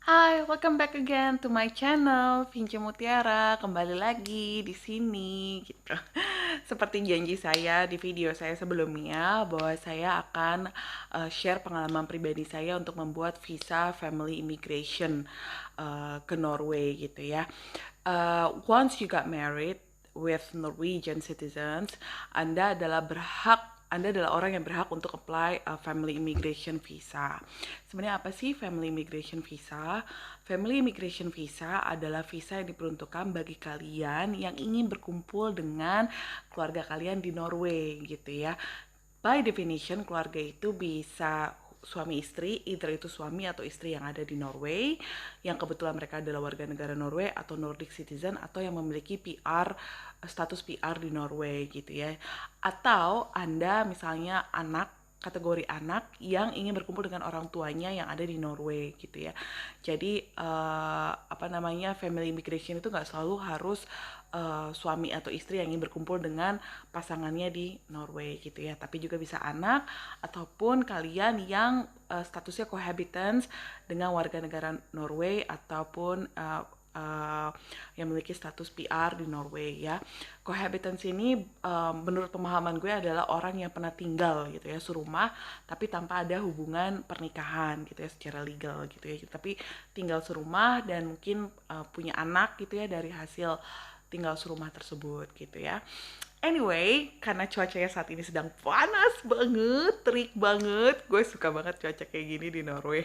Hai, welcome back again to my channel, Vince Mutiara. Kembali lagi di sini gitu. Seperti janji saya di video saya sebelumnya bahwa saya akan share pengalaman pribadi saya untuk membuat visa family immigration ke Norway gitu ya. Once you got married with Norwegian citizens, Anda adalah orang yang berhak untuk apply family immigration visa. Sebenarnya apa sih family immigration visa? Family immigration visa adalah visa yang diperuntukkan bagi kalian yang ingin berkumpul dengan keluarga kalian di Norway gitu ya. By definition, keluarga itu bisa suami istri, either itu suami atau istri yang ada di Norway, yang kebetulan mereka adalah warga negara Norway atau Nordic citizen atau yang memiliki PR, status PR di Norway gitu ya. Atau Anda misalnya kategori anak yang ingin berkumpul dengan orang tuanya yang ada di Norway gitu ya. Jadi family immigration itu nggak selalu harus suami atau istri yang ingin berkumpul dengan pasangannya di Norway gitu ya, tapi juga bisa anak ataupun kalian yang statusnya cohabitants dengan warga negara Norway ataupun yang memiliki status PR di Norway ya. Cohabitants ini menurut pemahaman gue adalah orang yang pernah tinggal gitu ya serumah tapi tanpa ada hubungan pernikahan gitu ya secara legal gitu ya, tapi tinggal serumah dan mungkin punya anak gitu ya dari hasil tinggal serumah tersebut gitu ya. Anyway, karena cuacanya saat ini sedang panas banget, terik banget, gue suka banget cuaca kayak gini di Norway.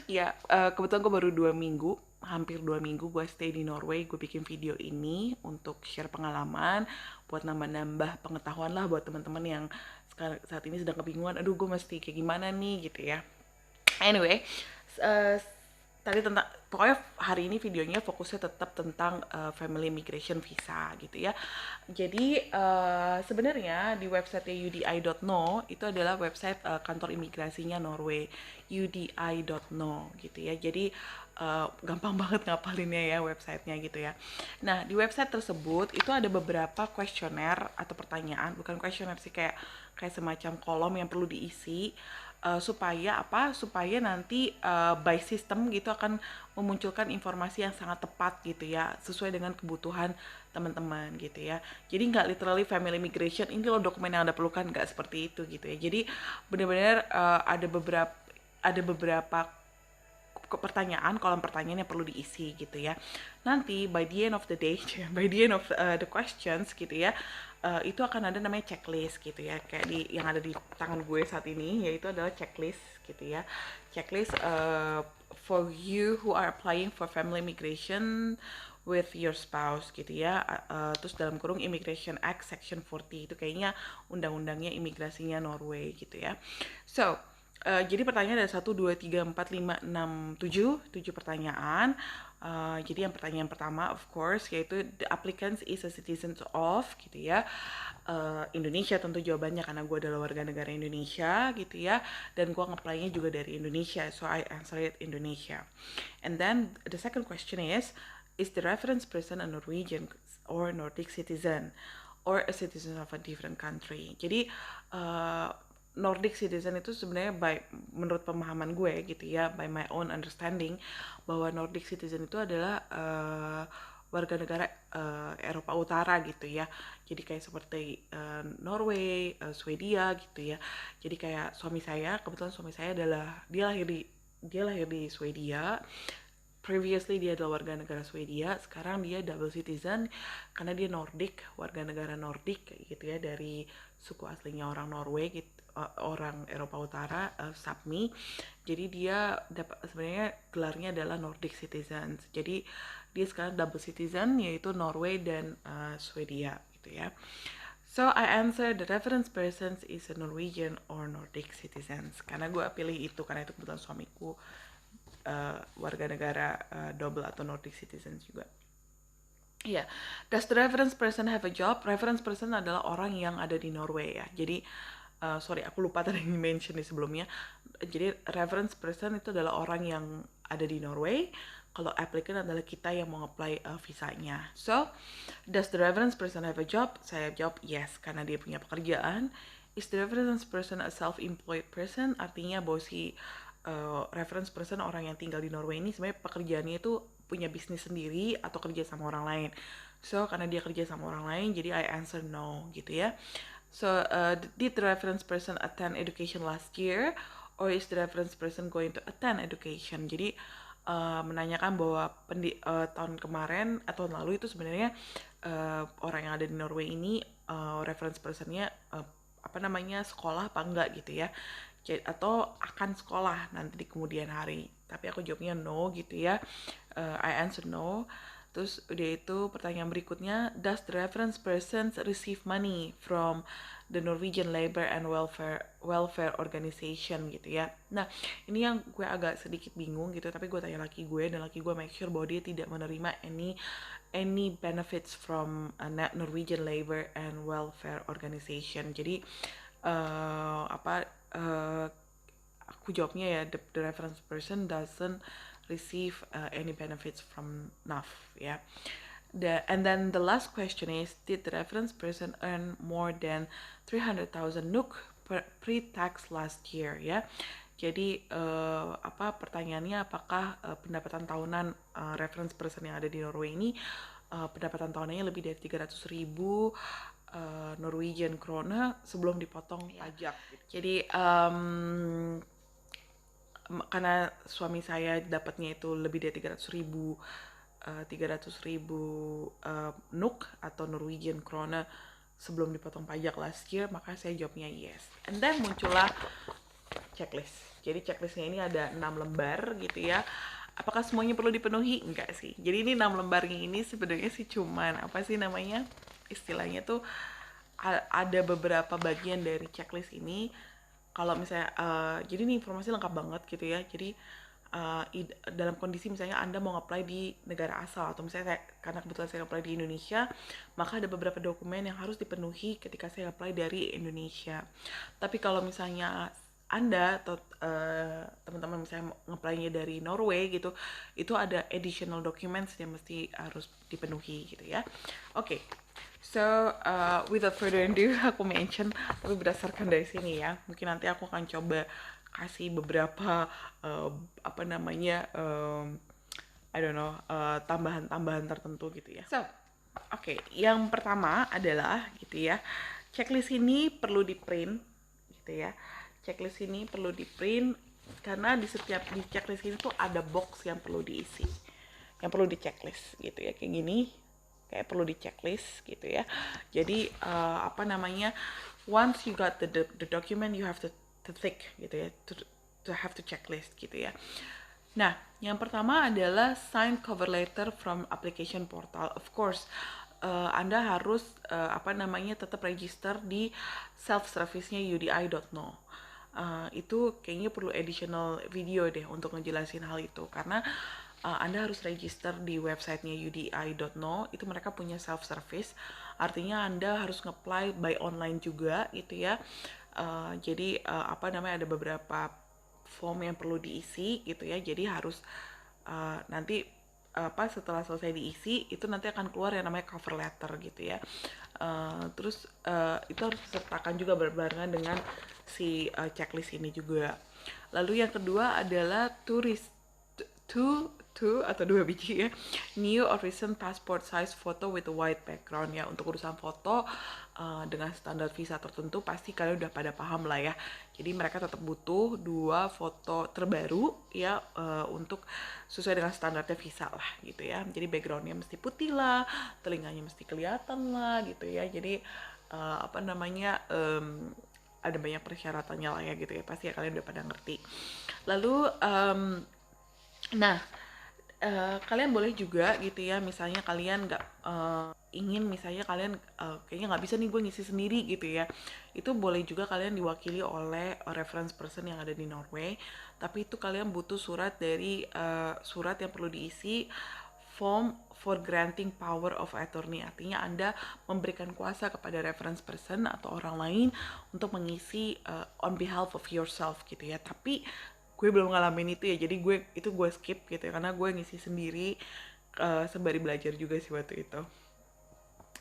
Ya, kebetulan gue baru 2 minggu, hampir 2 minggu gue stay di Norway. Gue bikin video ini untuk share pengalaman, buat nambah-nambah pengetahuan lah buat teman-teman yang saat ini sedang kebingungan. Aduh, gue mesti kayak gimana nih gitu ya. Anyway, uh, tadi tentang pokoknya hari ini videonya fokusnya tetap tentang family immigration visa gitu ya. Jadi sebenarnya di website UDI.no itu adalah website kantor imigrasinya Norway, UDI.no gitu ya. Jadi gampang banget ngapalinnya ya websitenya gitu ya. Nah di website tersebut itu ada beberapa kuesioner atau pertanyaan, bukan kuesioner sih, kayak semacam kolom yang perlu diisi supaya nanti by system gitu akan memunculkan informasi yang sangat tepat gitu ya, sesuai dengan kebutuhan teman-teman gitu ya. Jadi nggak literally family immigration ini loh dokumen yang Anda perlukan, nggak seperti itu gitu ya. Jadi benar-benar ada beberapa pertanyaan, kolom pertanyaan yang perlu diisi gitu ya. Nanti by the end of the day, by the end of the questions gitu ya, itu akan ada namanya checklist gitu ya, kayak yang ada di tangan gue saat ini, yaitu adalah checklist gitu ya. Checklist for you who are applying for family immigration with your spouse gitu ya. Terus dalam kurung Immigration Act Section 40 itu kayaknya undang-undangnya imigrasinya Norway gitu ya. So jadi pertanyaan ada 1, 2, 3, 4, 5, 6, 7 pertanyaan. Jadi yang pertanyaan pertama of course yaitu the applicant is a citizen of gitu ya. Indonesia tentu jawabannya karena gue adalah warga negara Indonesia gitu ya, dan gue nge-apply-nya juga dari Indonesia, so I answer it Indonesia. And then the second question is the reference person a Norwegian or Nordic citizen or a citizen of a different country. Jadi Nordic citizen itu sebenarnya menurut pemahaman gue gitu ya, by my own understanding, bahwa Nordic citizen itu adalah warga negara Eropa Utara gitu ya. Jadi kayak seperti Norway, Swedia gitu ya. Jadi kayak kebetulan suami saya dia lahir di Swedia. Previously dia adalah warga negara Swedia, sekarang dia double citizen karena dia Nordic, warga negara Nordic gitu ya, dari suku aslinya orang Norway gitu, orang Eropa Utara, Sapmi. Jadi dia sebenarnya gelarnya adalah Nordic citizens. Jadi dia sekarang double citizen yaitu Norway dan Swedia gitu ya. So I answer the reference persons is a Norwegian or Nordic citizens karena gue pilih itu karena itu kebetulan suamiku warga negara double atau Nordic citizens juga. Ya, yeah. Does the reference person have a job? Reference person adalah orang yang ada di Norway ya. Jadi, sorry aku lupa tadi mention di sebelumnya. Jadi reference person itu adalah orang yang ada di Norway. Kalau applicant adalah kita yang mau apply visanya. So, does the reference person have a job? Saya jawab yes, karena dia punya pekerjaan. Is the reference person a self-employed person? Artinya bahwa si reference person, orang yang tinggal di Norway ini sebenarnya pekerjaannya itu punya bisnis sendiri atau kerja sama orang lain. So karena dia kerja sama orang lain, jadi I answer no gitu ya. So did the reference person attend education last year, or is the reference person going to attend education? Jadi menanyakan bahwa tahun kemarin atau tahun lalu itu sebenarnya orang yang ada di Norway ini reference personnya apa namanya sekolah apa enggak gitu ya, atau akan sekolah nanti di kemudian hari. Tapi aku jawabnya no gitu ya. I answer no. Terus udah itu pertanyaan berikutnya, does the reference person receive money from the Norwegian Labor and Welfare Organization gitu ya. Nah ini yang gue agak sedikit bingung gitu, tapi gue tanya laki gue, dan laki gue make sure bahwa dia tidak menerima any benefits from Norwegian Labor and Welfare Organization. Jadi aku jawabnya ya, the reference person doesn't receive any benefits from NAF ya. And then the last question is, did the reference person earn more than 300,000 NOK pre-tax last year ya. Jadi pertanyaannya apakah pendapatan tahunan reference person yang ada di Norway ini pendapatan tahunannya lebih dari 300.000 Norwegian krone sebelum dipotong pajak. Jadi karena suami saya dapatnya itu lebih dari 300.000 NOK atau Norwegian krone sebelum dipotong pajak last year, maka saya jawabnya yes. And then muncullah checklist. Jadi checklistnya ini ada 6 lembar gitu ya. Apakah semuanya perlu dipenuhi? Enggak sih. Jadi ini 6 lembarnya ini sebenarnya sih cuman apa sih namanya, istilahnya tuh ada beberapa bagian dari checklist ini. Kalau misalnya jadi ini informasi lengkap banget gitu ya. Jadi dalam kondisi misalnya Anda mau apply di negara asal, atau misalnya karena kebetulan saya apply di Indonesia, maka ada beberapa dokumen yang harus dipenuhi ketika saya apply dari Indonesia. Tapi kalau misalnya Anda atau teman-teman misalnya nge-apply-nya dari Norway gitu, itu ada additional documents yang mesti harus dipenuhi gitu ya. Oke. So, without further ado, aku mention, tapi berdasarkan dari sini ya, mungkin nanti aku akan coba kasih beberapa I don't know, tambahan-tambahan tertentu gitu ya. So, oke, yang pertama adalah gitu ya, checklist ini perlu di print gitu ya. Checklist ini perlu di print karena di checklist ini tuh ada box yang perlu diisi, yang perlu di checklist gitu ya, kayak gini, kayak perlu di checklist gitu ya. Jadi once you got the document, you have to tick gitu ya, to have to checklist gitu ya. Nah, yang pertama adalah sign cover letter from application portal. Of course, Anda harus tetap register di self service-nya udi.no. Itu kayaknya perlu additional video deh untuk ngejelasin hal itu, karena Anda harus register di websitenya udi.no. Itu mereka punya self service, artinya Anda harus nge-apply by online juga gitu ya. Jadi ada beberapa form yang perlu diisi gitu ya. Jadi harus nanti setelah selesai diisi itu nanti akan keluar yang namanya cover letter gitu ya. Terus itu harus disertakan juga berbarengan dengan si checklist ini juga. Lalu yang kedua adalah dua biji ya, new or recent passport size photo with a white background ya. Untuk urusan foto dengan standar visa tertentu pasti kalian udah pada paham lah ya. Jadi mereka tetap butuh 2 foto terbaru ya, untuk sesuai dengan standarnya visa lah gitu ya. Jadi backgroundnya mesti putih lah, telinganya mesti kelihatan lah gitu ya. Jadi ada banyak persyaratannya lah ya gitu ya, pasti ya kalian udah pada ngerti. Lalu kalian boleh juga gitu ya, misalnya kalian nggak ingin, misalnya kalian kayaknya nggak bisa nih gue ngisi sendiri gitu ya, itu boleh juga kalian diwakili oleh reference person yang ada di Norway. Tapi itu kalian butuh surat yang perlu diisi, form for granting power of attorney, artinya Anda memberikan kuasa kepada reference person atau orang lain untuk mengisi on behalf of yourself gitu ya. Tapi gue belum ngalamin itu ya, jadi gue skip gitu ya, karena gue ngisi sembari belajar juga sih waktu itu.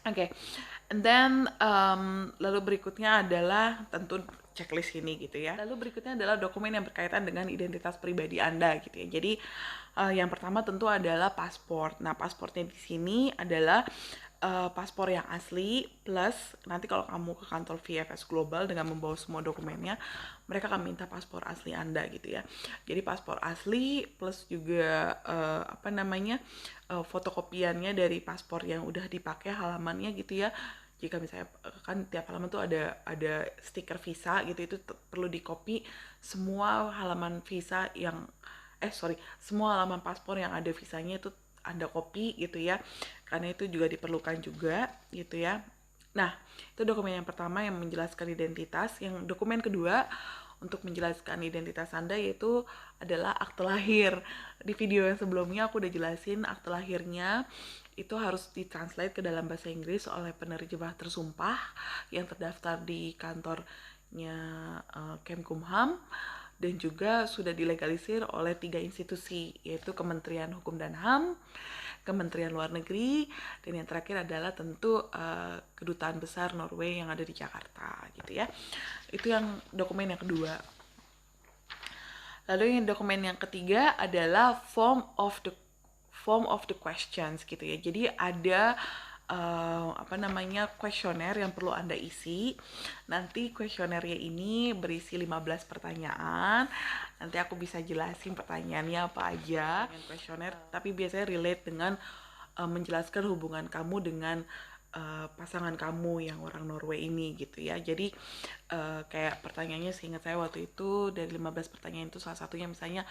Oke. And then lalu berikutnya adalah tentu checklist ini gitu ya. Lalu berikutnya adalah dokumen yang berkaitan dengan identitas pribadi Anda gitu ya. Jadi yang pertama tentu adalah paspor. Nah, paspornya di sini adalah paspor yang asli plus nanti kalau kamu ke kantor VFS Global dengan membawa semua dokumennya, mereka akan minta paspor asli Anda gitu ya. Jadi paspor asli plus juga fotokopiannya dari paspor yang udah dipakai halamannya gitu ya. Jika misalnya kan tiap halaman tuh ada stiker visa gitu, itu perlu di copy semua halaman visa yang semua halaman paspor yang ada visanya itu Anda copy gitu ya, karena itu juga diperlukan juga gitu ya. Nah, itu dokumen yang pertama yang menjelaskan identitas. Yang dokumen kedua untuk menjelaskan identitas Anda yaitu adalah akte lahir. Di video yang sebelumnya aku udah jelasin akte lahirnya itu harus ditranslate ke dalam bahasa Inggris oleh penerjemah tersumpah yang terdaftar di kantornya Kemkumham dan juga sudah dilegalisir oleh 3 institusi, yaitu Kementerian Hukum dan HAM, Kementerian Luar Negeri, dan yang terakhir adalah tentu Kedutaan Besar Norway yang ada di Jakarta gitu ya. Itu yang dokumen yang kedua. Lalu yang dokumen yang ketiga adalah form of the questions gitu ya. Jadi ada kuesioner yang perlu Anda isi. Nanti kuesionernya ini berisi 15 pertanyaan. Nanti aku bisa jelasin pertanyaannya apa aja. Kuesioner tapi biasanya relate dengan menjelaskan hubungan kamu dengan pasangan kamu yang orang Norway ini gitu ya. Jadi kayak pertanyaannya seingat saya waktu itu dari 15 pertanyaan itu salah satunya misalnya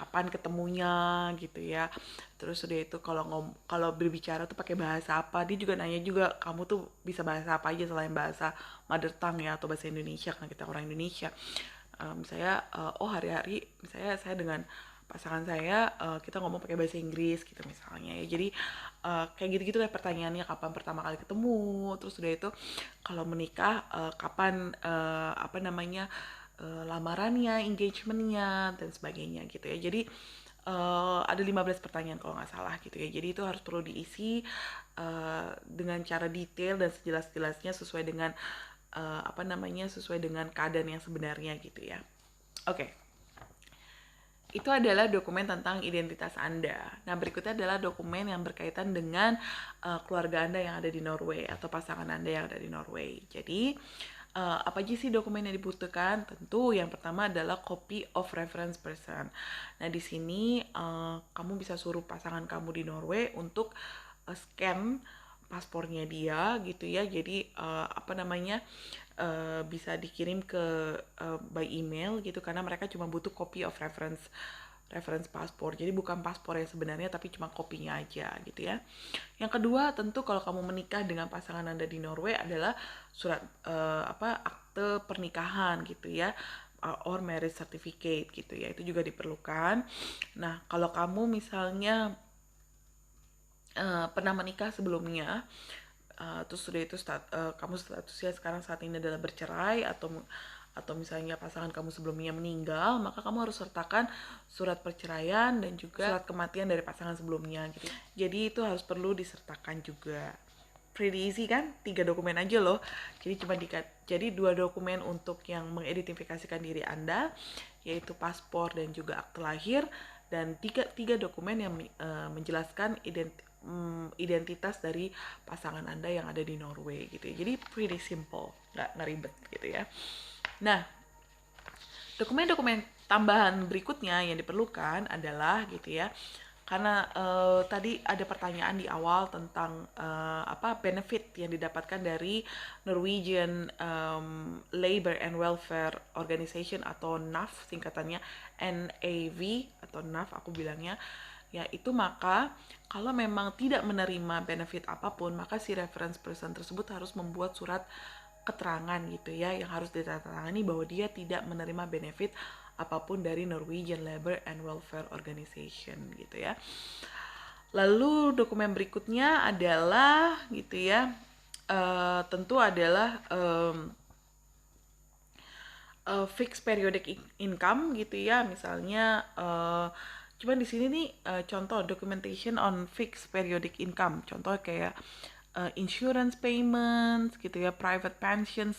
kapan ketemunya gitu ya. Terus udah itu kalau berbicara tuh pakai bahasa apa. Dia juga nanya juga kamu tuh bisa bahasa apa aja selain bahasa mother tongue ya atau bahasa Indonesia karena kita orang Indonesia. Misalnya hari-hari misalnya saya dengan pasangan saya kita ngomong pakai bahasa Inggris gitu misalnya ya. Jadi kayak gitu-gitu lah pertanyaannya, kapan pertama kali ketemu, terus udah itu kalau menikah kapan lamarannya, engagementnya dan sebagainya gitu ya. Jadi ada 15 pertanyaan kalau nggak salah gitu ya. Jadi itu harus perlu diisi dengan cara detail dan sejelas-jelasnya sesuai dengan sesuai dengan keadaan yang sebenarnya gitu ya. Oke. Itu adalah dokumen tentang identitas Anda. Nah, berikutnya adalah dokumen yang berkaitan dengan keluarga Anda yang ada di Norway atau pasangan Anda yang ada di Norway. Jadi, apa aja sih dokumen yang dibutuhkan? Tentu yang pertama adalah copy of reference person. Nah, di sini kamu bisa suruh pasangan kamu di Norway untuk scan paspornya dia gitu ya. Jadi bisa dikirim ke by email gitu karena mereka cuma butuh copy of reference paspor. Jadi bukan paspor yang sebenarnya tapi cuma kopinya aja gitu ya. Yang kedua tentu kalau kamu menikah dengan pasangan Anda di Norway adalah surat akte pernikahan gitu ya. Or marriage certificate gitu ya. Itu juga diperlukan. Nah, kalau kamu misalnya pernah menikah sebelumnya terus sudah itu kamu statusnya sekarang saat ini adalah bercerai atau misalnya pasangan kamu sebelumnya meninggal, maka kamu harus sertakan surat perceraian dan juga surat kematian dari pasangan sebelumnya gitu. Jadi itu harus perlu disertakan juga. Pretty easy kan? 3 dokumen aja loh. Jadi 2 dokumen untuk yang mengidentifikasikan diri Anda, yaitu paspor dan juga akte lahir, dan tiga dokumen yang menjelaskan identitas dari pasangan Anda yang ada di Norway gitu ya. Jadi pretty simple, nggak ribet gitu ya. Nah, dokumen-dokumen tambahan berikutnya yang diperlukan adalah gitu ya, karena tadi ada pertanyaan di awal tentang benefit yang didapatkan dari Norwegian Labour and Welfare Organization atau NAV singkatannya, NAV atau NAV aku bilangnya ya. Itu maka kalau memang tidak menerima benefit apapun, maka si reference person tersebut harus membuat surat keterangan gitu ya yang harus ditandatangani bahwa dia tidak menerima benefit apapun dari Norwegian Labour and Welfare Organization gitu ya. Lalu dokumen berikutnya adalah gitu ya, tentu adalah fixed periodic income gitu ya. Misalnya cuman di sini nih contoh documentation on fixed periodic income. Contoh kayak insurance payments gitu ya, private pension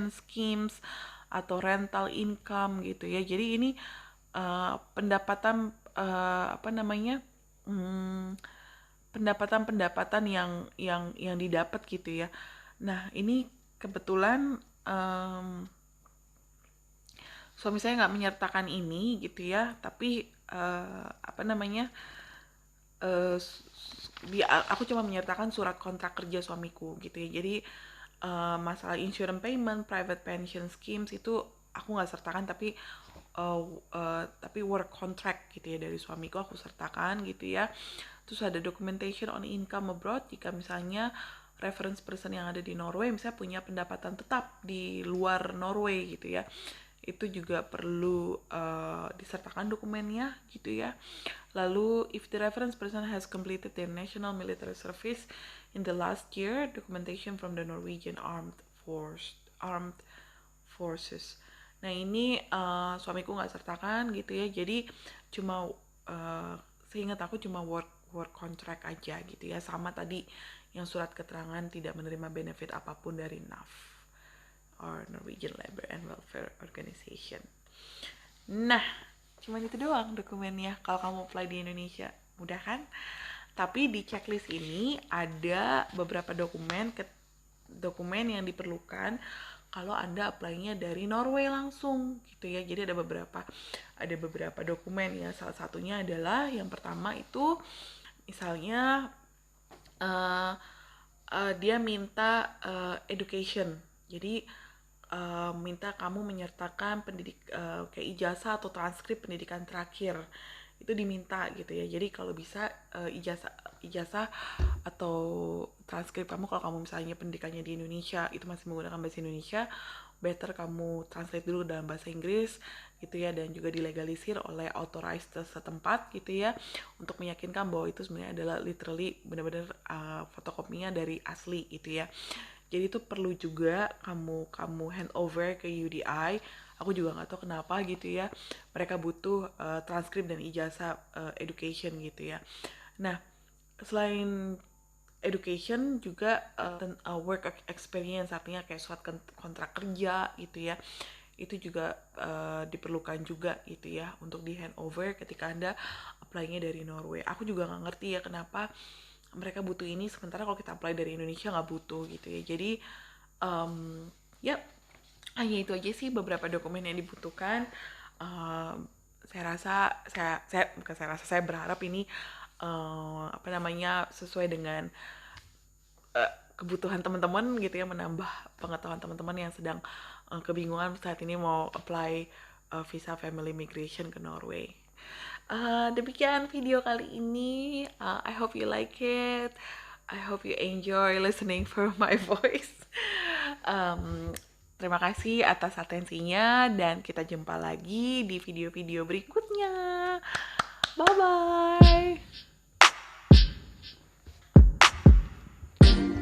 schemes atau rental income gitu ya. Jadi ini pendapatan apa namanya? Hmm, pendapatan-pendapatan yang didapat gitu ya. Nah, ini kebetulan suami saya nggak menyertakan ini gitu ya, tapi apa namanya? eh, aku cuma menyertakan surat kontrak kerja suamiku gitu ya. Jadi masalah insurance payment, private pension schemes itu aku nggak sertakan, tapi work contract gitu ya dari suamiku aku sertakan gitu ya. Terus ada documentation on income abroad, jika misalnya reference person yang ada di Norway misalnya punya pendapatan tetap di luar Norway gitu ya, itu juga perlu disertakan dokumennya gitu ya. Lalu if the reference person has completed their national military service in the last year, documentation from the Norwegian armed forces. Nah ini suamiku nggak sertakan gitu ya, jadi cuma seingat aku cuma work contract aja gitu ya, sama tadi yang surat keterangan tidak menerima benefit apapun dari NAF or Norwegian Labor and Welfare Organization. Nah, cuma itu doang dokumennya kalau kamu apply di Indonesia. Mudah kan? Tapi di checklist ini ada beberapa dokumen yang diperlukan kalau Anda apply-nya dari Norway langsung gitu ya. Jadi ada beberapa dokumen ya. Salah satunya adalah yang pertama itu misalnya dia minta education. Jadi minta kamu menyertakan kayak ijazah atau transkrip pendidikan terakhir, itu diminta gitu ya. Jadi kalau bisa ijazah atau transkrip kamu, kalau kamu misalnya pendidikannya di Indonesia itu masih menggunakan bahasa Indonesia, better kamu translate dulu dalam bahasa Inggris gitu ya, dan juga dilegalisir oleh authorized setempat gitu ya, untuk meyakinkan bahwa itu sebenarnya adalah literally benar-benar fotokopinya dari asli gitu ya. Jadi itu perlu juga kamu hand over ke UDI. Aku juga nggak tahu kenapa gitu ya, mereka butuh transkrip dan ijazah education gitu ya. Nah, selain education juga work experience, artinya kayak surat kontrak kerja gitu ya, itu juga diperlukan juga gitu ya untuk di hand over ketika Anda apply-nya dari Norway. Aku juga nggak ngerti ya kenapa mereka butuh ini sementara kalau kita apply dari Indonesia nggak butuh gitu ya. Jadi ya hanya itu aja sih beberapa dokumen yang dibutuhkan. Saya rasa saya berharap ini apa namanya sesuai dengan kebutuhan teman-teman gitu ya, menambah pengetahuan teman-teman yang sedang kebingungan saat ini mau apply visa family migration ke Norway. Demikian video kali ini. I hope you like it. I hope you enjoy listening for my voice. Terima kasih atas atensinya dan kita jumpa lagi di video-video berikutnya. Bye bye.